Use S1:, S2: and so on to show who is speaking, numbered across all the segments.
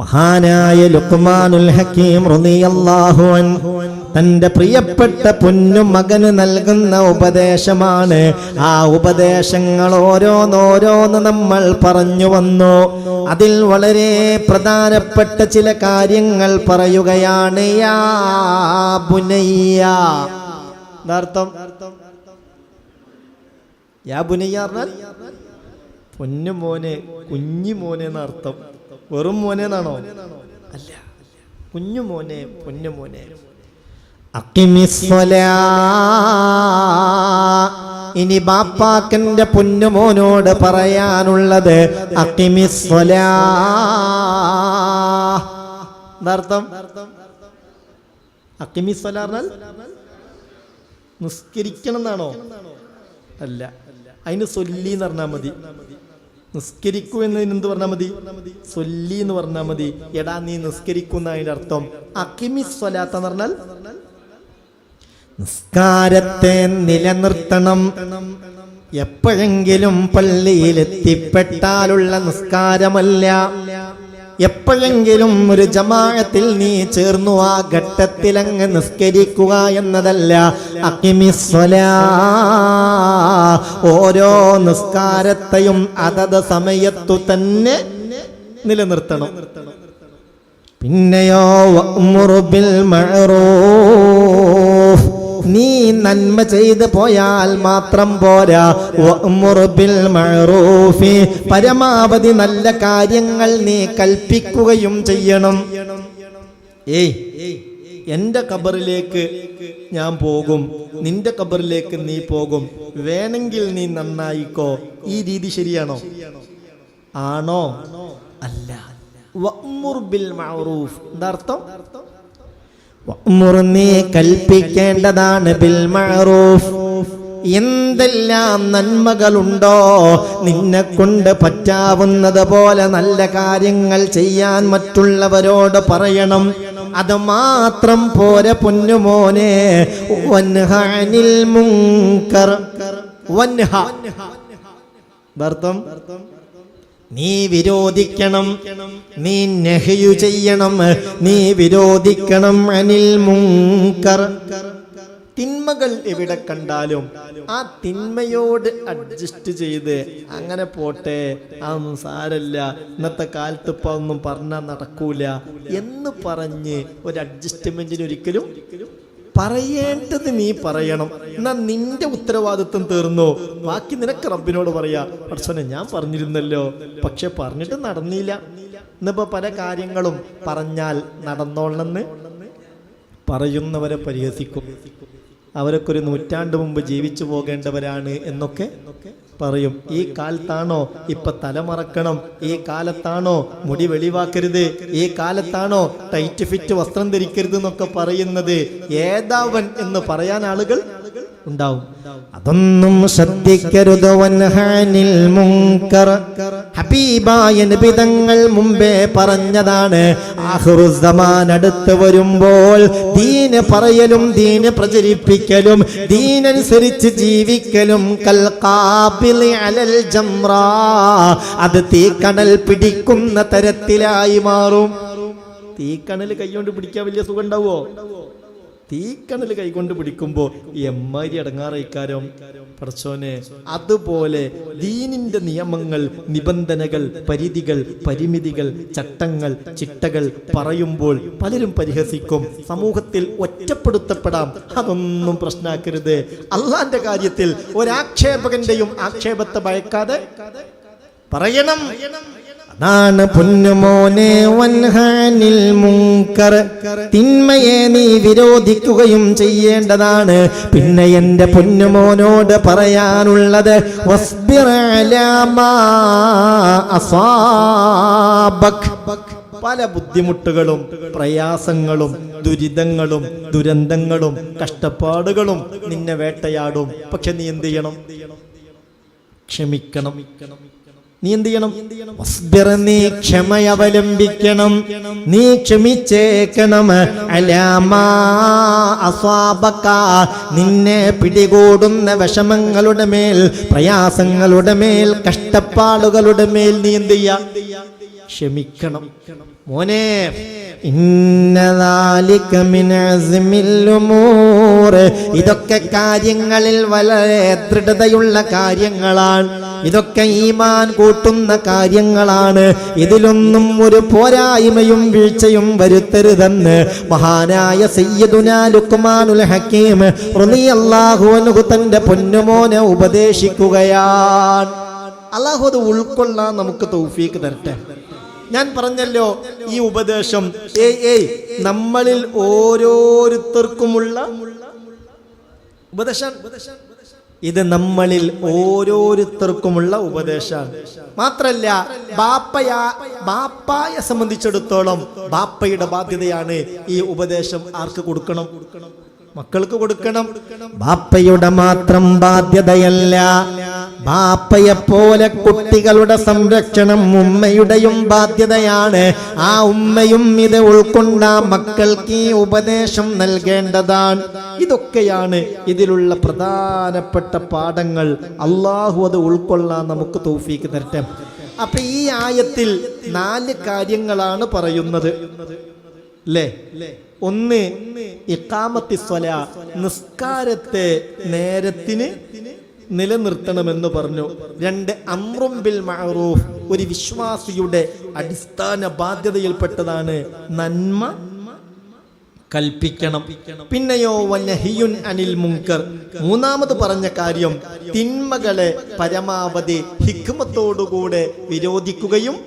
S1: മഹാനായ ലുഖ്മാനുൽ ഹക്കീം റളിയല്ലാഹു അൻഹു തന്റെ പ്രിയപ്പെട്ട പൊന്നു മകന് നൽകുന്ന ഉപദേശമാണ്. ആ ഉപദേശങ്ങൾ ഓരോന്നോരോന്ന് നമ്മൾ പറഞ്ഞു വന്നു. അതിൽ വളരെ പ്രധാനപ്പെട്ട ചില കാര്യങ്ങൾ പറയുകയാണ്. യാ ബുനയ്യ, എന്താർത്ഥം? യാ ബുനയ്യ പറഞ്ഞാൽ പൊന്നു മോനെ, കുഞ്ഞു മോനെ എന്നർത്ഥം. വെറും മോനെ എന്നാണോ? അല്ല, കുഞ്ഞു മോനെ, പൊന്നു മോനെ. അഖിമിസ്സലാ, ഇനി ബാപ്പാക്കന്റെ പൊന്നുമോനോട് പറയാനുള്ളത് അഖിമിസ്സലാ. എന്താർത്ഥം? അഖിമിസ്സലാ പറഞ്ഞാൽ നിസ്കരിക്കണം എന്നാണോ? അല്ല, അതിന് സൊല്ലി എന്ന് പറഞ്ഞാൽ മതി. നിസ്കരിക്കൂ എന്നതിന് എന്ത് പറഞ്ഞാൽ മതി? സൊല്ലി എന്ന് പറഞ്ഞാൽ മതി. എടാ നീ നിസ്കരിക്കുന്ന അതിന്റെ അർത്ഥം. അഖിമിസ്സലാത്ത് എന്ന് പറഞ്ഞാൽ നിസ്കാരത്തെ നിലനിർത്തണം. എപ്പോഴെങ്കിലും പള്ളിയിൽ എത്തിപ്പെട്ടാലുള്ള നിസ്കാരമല്ല, എപ്പോഴെങ്കിലും ഒരു ജമാഅത്തിൽ നീ ചേർന്നു ആ ഘട്ടത്തിൽ അങ്ങ് നിസ്കരിക്കുക എന്നതല്ല. അഖിമിസ്സലാ, ഓരോ നിസ്കാരത്തെയും അതത് സമയത്തു തന്നെ നിലനിർത്തണം. പിന്നെയോ വഅ്മുർ ബിൽ മഅറൂഫ്, നീ നന്മ ചെയ്തു പോയാൽ മാത്രം പോരാ. വഅ്മുർ ബിൽ മഅറൂഫി, പരമാവധി നല്ല കാര്യങ്ങൾ നീ കൽപ്പിക്കുകയും ചെയ്യണം. എന്റെ ഖബറിലേക്ക് ഞാൻ പോകും, നിന്റെ ഖബറിലേക്ക് നീ പോകും, വേണമെങ്കിൽ നീ നന്നായിക്കോ. ഈ രീതി ശരിയാണോ? ആണോ? അല്ല. വഅ്മുർ ബിൽ മഅറൂഫ് എന്താർത്ഥം? വഅ്മുർ, നീ കൽപ്പിക്കേണ്ടതാണ്. ബിൽ മഅറൂഫ്, എന്തെല്ലാം നന്മകളുണ്ടോ നിന്നെ കൊണ്ട് പറ്റാവുന്നത് പോലെ നല്ല കാര്യങ്ങൾ ചെയ്യാൻ മറ്റുള്ളവരോട് പറയണം. അത് മാത്രം പോരെ പൊന്നുമോനെ. വൻഹ അനിൽ മുൻകർ, വൻഹ അർത്ഥം നീ വിരോധിക്കണം, നീ നഹ്യു ചെയ്യണം, നീ വിരോധിക്കണം. അനിൽ മുൻകർ, തിന്മകൾ എവിടെ കണ്ടാലും ആ തിന്മയോട് അഡ്ജസ്റ്റ് ചെയ്ത് അങ്ങനെ പോട്ടെ, അതൊന്നും സാരല്ല, ഇന്നത്തെ കാലത്ത് ഇപ്പൊ ഒന്നും പറഞ്ഞാൽ നടക്കൂല എന്ന് പറഞ്ഞ് ഒരു അഡ്ജസ്റ്റ്മെന്റിന് ഒരിക്കലും പറയേണ്ടത് നീ പറയണം. എന്നാ നിന്റെ ഉത്തരവാദിത്വം തീർന്നു. ബാക്കി നിനക്ക് റബ്ബിനോട് പറയാ, പടച്ചോനെ ഞാൻ പറഞ്ഞിരുന്നല്ലോ, പക്ഷെ പറഞ്ഞിട്ട് നടന്നില്ല. ഇന്നിപ്പോ പല കാര്യങ്ങളും പറഞ്ഞാൽ നടന്നോളെന്ന് പറയുന്നവരെ പരിഹസിക്കും. അവരൊക്കെ ഒരു നൂറ്റാണ്ട് മുമ്പ് ജീവിച്ചു പോകേണ്ടവരാണ് എന്നൊക്കെ പറയും. ഈ കാലത്താണോ ഇപ്പൊ തലമറക്കണം, ഈ കാലത്താണോ മുടി വെളിവാക്കരുത്, ഈ കാലത്താണോ ടൈറ്റ് ഫിറ്റ് വസ്ത്രം ധരിക്കരുത് എന്നൊക്കെ പറയുന്നത്, ഏതാവൻ എന്ന് പറയാൻ ആളുകൾ ഉണ്ടാവും. അതൊന്നും ശ്രദ്ധിക്കരുത്. വൻഹാനിൽ മുൻകർ, ഹബീബായ നബി തങ്ങൾ മുമ്പേ പറഞ്ഞതാണ്. ആഖിറുസ്സമാൻ അടുത്ത് വരുമ്പോൾ ദീന് പറയലും ദീന് പ്രചരിപ്പിക്കലും ദീനനുസരിച്ച് ജീവിക്കലും കൽ ഖാബിലി അലൽ ജംറാ, അത് തീക്കണൽ പിടിക്കുന്ന തരത്തിലായി മാറും. തീക്കണൽ കൈകൊണ്ട് പിടിക്കാൻ വലിയ സുഖം ഉണ്ടാവോ? തീക്കണൽ കൈകൊണ്ട് പിടിക്കുമ്പോ എമ്മാരി അടങ്ങാറയിക്കാരം പടച്ചോനെ. അതുപോലെ ദീനിന്റെ നിയമങ്ങൾ, നിബന്ധനകൾ, പരിധികൾ, പരിമിതികൾ, ചട്ടങ്ങൾ, ചിട്ടകൾ പറയുമ്പോൾ പലരും പരിഹസിക്കും. സമൂഹത്തിൽ ഒറ്റപ്പെടുത്തപ്പെടാം. അതൊന്നും പ്രശ്നമാക്കരുത്. അള്ളാന്റെ കാര്യത്തിൽ ഒരാക്ഷേപകന്റെയും ആക്ഷേപത്തെ ഭയക്കാതെ പറയണം. അതാണ് പൊന്നുമോനെ. വൻഹാനിൽ മുൻകർ, തിന്മയെ നീ വിരോധിക്കുകയും ചെയ്യേണ്ടതാണ്. പിന്നെ എന്റെ പൊന്നുമോനോട് പറയാനുള്ളത് വസ്ബിർ അലാ മാ അസാബക്, പല ബുദ്ധിമുട്ടുകളും പ്രയാസങ്ങളും ദുരിതങ്ങളും ദുരന്തങ്ങളും കഷ്ടപ്പാടുകളും നിന്നെ വേട്ടയാടും. പക്ഷെ നീ എന്ത് ചെയ്യണം? ക്ഷമിക്കണം. നീ എന്ത് ചെയ്യണം? നീ ക്ഷമയവലംബിക്കണം, നീ ക്ഷമിച്ചേക്കണം. അലാമാ അസ്വാബക, നിന്നെ പിടികൂടുന്ന വിഷമങ്ങളുടെ മേൽ, പ്രയാസങ്ങളുടെ മേൽ, കഷ്ടപ്പാടുകളുടെ മേൽ നീ എന്ത് ചെയ്യാ? ക്ഷമിക്കണം. മോനെ ഇന്നദാലിക മിൻ അസ്മിൽ ഉമൂർ, ഇതൊക്കെ കാര്യങ്ങളിൽ വളരെ ദൃഢതയുള്ള കാര്യങ്ങളാണ്. ഇതൊക്കെ ഈമാൻ കൂട്ടുന്ന കാര്യങ്ങളാണ്. ഇതിലൊന്നും ഒരു പോരായ്മയും വീഴ്ചയും വരുത്തരുതെന്ന് മഹാനായ സയ്യിദുനാ ലുഖ്മാനുൽ ഹക്കീം റളിയല്ലാഹു അൻഹു തന്റെ പൊന്നുമോനെ ഉപദേശിക്കുകയാണ്. അല്ലാഹു അത് ഉൾക്കൊള്ളാൻ നമുക്ക് തൗഫീക്ക് തരട്ടെ. ഞാൻ പറഞ്ഞല്ലോ ഈ ഉപദേശം നമ്മളിൽ ഓരോരുത്തർക്കുമുള്ള ഉപദേശം. ഇത് നമ്മളിൽ ഓരോരുത്തർക്കുമുള്ള ഉപദേശമാണ്. മാത്രല്ല ബാപ്പയെ സംബന്ധിച്ചിടത്തോളം ബാപ്പയുടെ ബാധ്യതയാണ് ഈ ഉപദേശം ആർക്ക് കൊടുക്കണം? മക്കൾക്ക് കൊടുക്കണം. ബാപ്പയുടെ മാത്രം ബാധ്യതയല്ല, ബാപ്പയെ പോലെ കുട്ടികളുടെ സംരക്ഷണം ഉമ്മയുടെയും ബാധ്യതയാണ്. ആ ഉമ്മയും ഇത് ഉൾക്കൊണ്ട മക്കൾക്ക് ഈ ഉപദേശം നൽകേണ്ടതാണ്. ഇതൊക്കെയാണ് ഇതിലുള്ള പ്രധാനപ്പെട്ട പാഠങ്ങൾ. അള്ളാഹു അത് ഉൾക്കൊള്ളാൻ നമുക്ക് തൗഫീക്ക് തരട്ടെ. അപ്പൊ ഈ ആയത്തിൽ 4 കാര്യങ്ങളാണ് പറയുന്നത് അല്ലേ? ഒന്ന്, ഇഖാമത്തി സ്വലാ, നിസ്കാരത്തെ നേരത്തിന് നിലനിർത്തണമെന്ന് പറഞ്ഞു. 2, അംറും ബിൽ മഅറൂഫ്, ഒരു വിശ്വാസിയുടെ അടിസ്ഥാന ബാധ്യതയിൽപ്പെട്ടതാണ് നന്മ കൽപ്പിക്കണം. പിന്നെയോ വനഹിയുൻ അനിൽ മുൻകർ, മൂന്നാമത് പറഞ്ഞ കാര്യം തിന്മകളെ പരമാവധി ഹിക്മത്തോടുകൂടെ വിരോധിക്കുകയും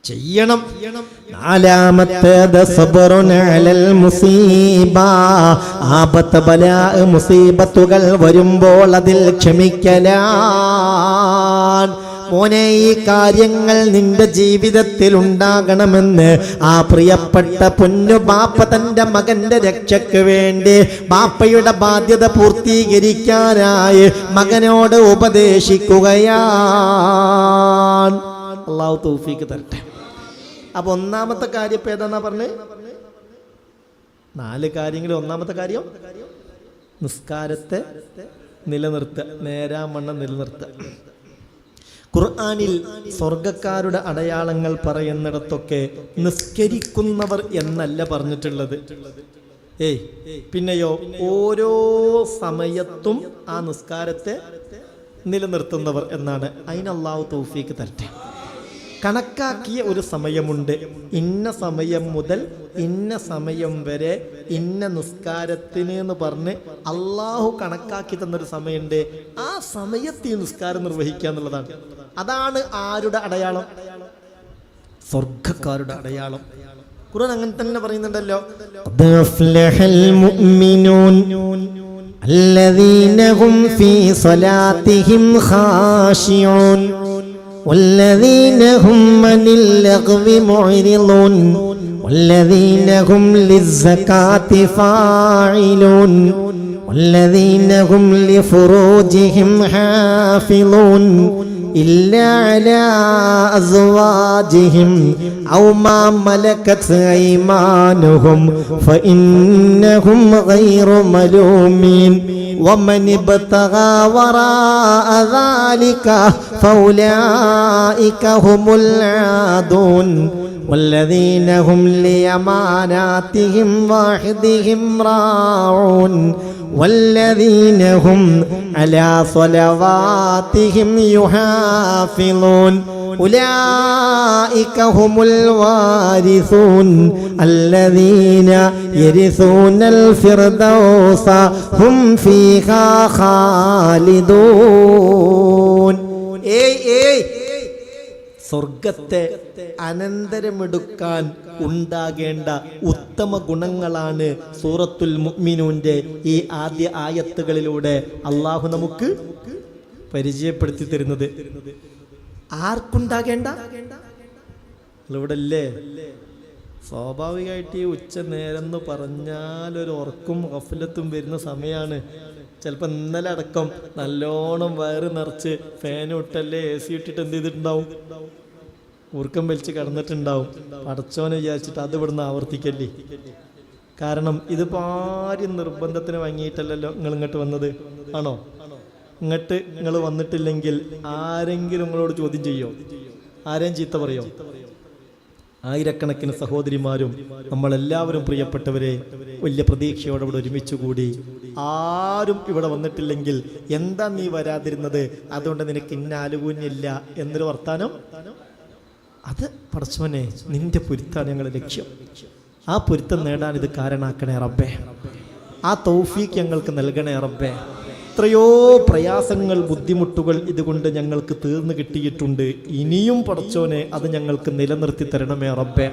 S1: ചെയ്യണം. 4, സബ്റുൻ അലൽ മുസീബ, ആപത്ത് ബലാ മുസീബത്തുകൾ വരുമ്പോൾ അതിൽ ക്ഷമിക്കലാൻ. മോനെ, ഈ കാര്യങ്ങൾ നിന്റെ ജീവിതത്തിൽ ഉണ്ടാകണമെന്ന് ആ പ്രിയപ്പെട്ട പൊന്നു ബാപ്പ തന്റെ മകന്റെ രക്ഷയ്ക്ക് വേണ്ടി ബാപ്പയുടെ ബാധ്യത പൂർത്തീകരിക്കാനായി മകനോട് ഉപദേശിക്കുകയാണ്. അല്ലാഹു തൗഫീക്ക് തരട്ടെ. അപ്പൊ ഒന്നാമത്തെ കാര്യം ഇപ്പൊ ഏതാന്നാ പറഞ്ഞത്? 4 കാര്യങ്ങൾ. ഒന്നാമത്തെ കാര്യം നിസ്കാരത്തെ നിലനിർത്തുക, നേരാമണ്ണം നിലനിർത്തുക. ഖുർആനിൽ സ്വർഗക്കാരുടെ അടയാളങ്ങൾ പറയുന്നിടത്തൊക്കെ നിസ്കരിക്കുന്നവർ എന്നല്ല പറഞ്ഞിട്ടുള്ളത്. പിന്നെയോ ഓരോ സമയത്തും ആ നിസ്കാരത്തെ നിലനിർത്തുന്നവർ എന്നാണ്. അതിന് അല്ലാഹു തൗഫീക്ക് തരട്ടെ. കണക്കാക്കിയ ഒരു സമയമുണ്ട്. ഇന്ന സമയം മുതൽ ഇന്ന സമയം വരെ ഇന്ന നിസ്കാരത്തിന് എന്ന് പറഞ്ഞ് അള്ളാഹു കണക്കാക്കി തന്നൊരു സമയമുണ്ട്. ആ സമയത്ത് ഈ നിസ്കാരം നിർവഹിക്കുക എന്നുള്ളതാണ്. അതാണ് ആരുടെ അടയാളം? സ്വർഗക്കാരുടെ അടയാളം. ഖുർആൻ അങ്ങനെ തന്നെ പറയുന്നുണ്ടല്ലോ, الذين هم في صلاتهم خاشعون والذين هم عن اللغو معرضون والذين هم للزكاة فاعلون والذين هم لفروجهم حافظون إلا على أزواجهم أو ما ملكت أيمانهم فإنهم غير ملومين ومن ابتغى وراء ذلك فأولئك هم العادون والذين هم لأماناتهم وعهدهم راعون والذين هم على صلواتهم يحافظون أولئك هم الوارثون الذين يرثون الفردوس هم فيها خالدون. സ്വർഗത്തെ അനന്തരമെടുക്കാൻ ഉണ്ടാകേണ്ട ഉത്തമ ഗുണങ്ങളാണ് സൂറത്തുൽ മുഅ്മിനൂന്റെ ഈ ആദ്യ ആയത്തുകളിലൂടെ അള്ളാഹു നമുക്ക് പരിചയപ്പെടുത്തി തരുന്നത്. ആർക്കുണ്ടാകേണ്ട? ഇവിടെ അല്ലേ സ്വാഭാവികമായിട്ട് ഈ ഉച്ച നേരം എന്ന് പറഞ്ഞാൽ ഒരു ഉറക്കും ഗഫലത്തും വരുന്ന സമയമാണ്. ചിലപ്പോൾ ഇന്നലെ അടക്കം നല്ലോണം വയറ് നിറച്ച് ഫാൻ ഇട്ടല്ലേ AC ഇട്ടിട്ട് എന്ത് ചെയ്തിട്ടുണ്ടാവും? ഊർക്കം വലിച്ച് കിടന്നിട്ടുണ്ടാവും. പടച്ചോനെ വിചാരിച്ചിട്ട് അത് ഇവിടുന്ന് ആവർത്തിക്കല്ലേ. കാരണം ഇതിപ്പോൾ ആരും നിർബന്ധത്തിന് വാങ്ങിയിട്ടല്ലല്ലോ നിങ്ങൾ ഇങ്ങോട്ട് വന്നത്. ആണോ? ഇങ്ങോട്ട് നിങ്ങൾ വന്നിട്ടില്ലെങ്കിൽ ആരെങ്കിലും നിങ്ങളോട് ചോദ്യം ചെയ്യോ? ആരെയും ചീത്ത പറയോ? ആയിരക്കണക്കിന് സഹോദരിമാരും നമ്മളെല്ലാവരും പ്രിയപ്പെട്ടവരെ വലിയ പ്രതീക്ഷയോടെ ഇവിടെ ഒരുമിച്ച് കൂടി. ആരും ഇവിടെ വന്നിട്ടില്ലെങ്കിൽ എന്താ നീ വരാതിരുന്നത്, അതുകൊണ്ട് നിനക്ക് ഇന്ന ആനുകൂല്യമില്ല എന്നൊരു വർത്താനം, അത് പടച്ചോനെ നിന്റെ പൊരുത്താണ് ഞങ്ങളുടെ ലക്ഷ്യം. ആ പൊരുത്തം നേടാൻ ഇത് കാരണാക്കണേ റബ്ബേ. ആ തൗഫീഖ് ഞങ്ങൾക്ക് നൽകണേ റബ്ബേ. എത്രയോ പ്രയാസങ്ങൾ, ബുദ്ധിമുട്ടുകൾ ഇതുകൊണ്ട് ഞങ്ങൾക്ക് തീർന്നു കിട്ടിയിട്ടുണ്ട്. ഇനിയും പടച്ചോനെ അത് ഞങ്ങൾക്ക് നിലനിർത്തി തരണമേ റബ്ബേ.